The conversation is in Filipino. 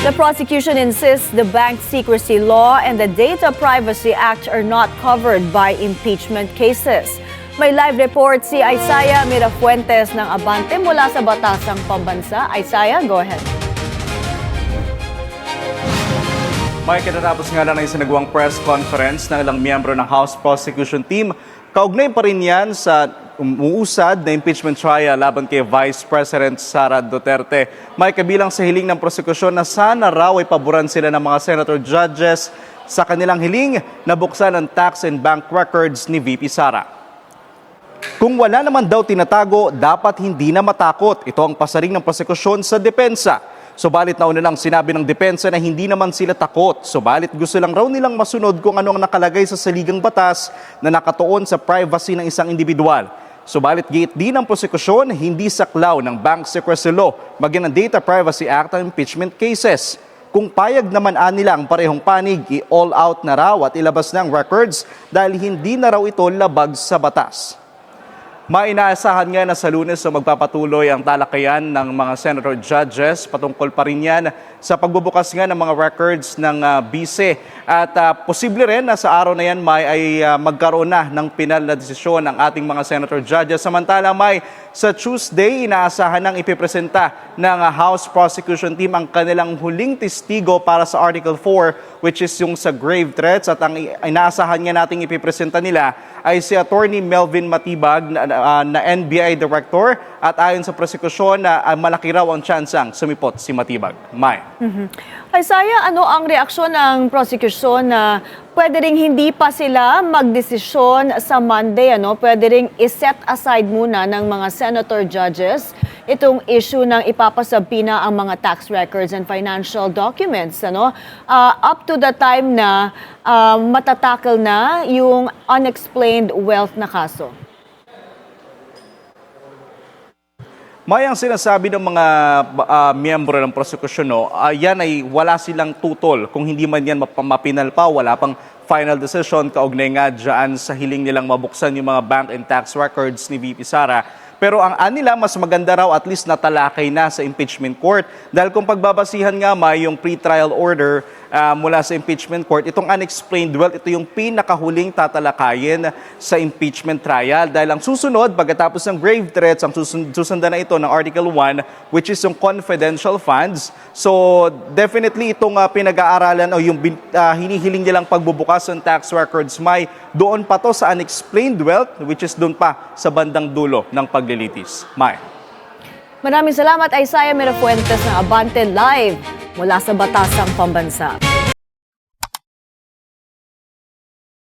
The prosecution insists the Bank Secrecy Law and the Data Privacy Act are not covered by impeachment cases. May live report si Isaiah Mirafuentes ng Abante mula sa Batasang Pambansa. Isaiah, go ahead. May katatapos nga lang ng isinagawang press conference ng ilang miyembro ng House Prosecution Team. Kaugnay pa rin yan sa umuusad na impeachment trial laban kay Vice President Sara Duterte. May kabilang sa hiling ng prosekusyon na sana raw ay paboran sila ng mga senator judges sa kanilang hiling na buksan ang tax and bank records ni VP Sara. Kung wala naman daw tinatago, dapat hindi na matakot. Ito ang pasaring ng prosekusyon sa depensa. Subalit nauna lang sinabi ng depensa na hindi naman sila takot. Subalit gusto lang raw nilang masunod kung ano ang nakalagay sa saligang batas na nakatuon sa privacy ng isang individual. Subalit giit din ng prosekusyon, hindi saklaw ng Bank Secrecy Law maging ang Data Privacy Act ang impeachment cases. Kung payag naman nila ang parehong panig, i-all out na raw at ilabas ng records dahil hindi na raw ito labag sa batas. Mainaasahan nga na sa Lunes na magpapatuloy ang talakayan ng mga senator judges. Patungkol pa rin yan sa pagbubukas nga ng mga records ng BICE. At posible rin na sa araw na yan magkaroon na ng pinal na desisyon ng ating mga senator judges. Samantala sa Tuesday, inaasahan ng ipipresenta ng House Prosecution Team ang kanilang huling testigo para sa Article 4, which is yung sa grave threats. At ang inaasahan nga nating ipipresenta nila ay si Attorney Melvin Matibag na NBI Director, at ayon sa prosekusyon na malaki raw ang tsansang sumipot si Matibag. Isaiah, ano ang reaksyon ng prosecution na pwede ring hindi pa sila magdesisyon sa Monday? Pwede ring iset aside muna ng mga senator judges itong issue ng ipapasabina ang mga tax records and financial documents, up to the time na matatakal na yung unexplained wealth na kaso. May ang sinasabi ng mga miyembro ng prosekusyon, yan ay wala silang tutol. Kung hindi man yan mapinal pa, wala pang final decision, kaugnay nga dyan sa hiling nilang mabuksan yung mga bank and tax records ni VP Sara. Pero ang anila, mas maganda raw at least natalakay na sa impeachment court. Dahil kung pagbabasihan nga yung pre-trial order mula sa impeachment court, itong unexplained wealth, ito yung pinakahuling tatalakayin sa impeachment trial. Dahil ang susunod, pagkatapos ng grave threats, ang susundan na ito ng Article 1, which is yung confidential funds. So definitely itong pinag-aaralan o yung hinihiling nilang pagbubukas ng tax records, doon pa to sa unexplained wealth, which is doon pa sa bandang dulo ng paglilitis. Maraming salamat, Isaiah Mirafuentes ng Abante Live mula sa Batasang Pambansa.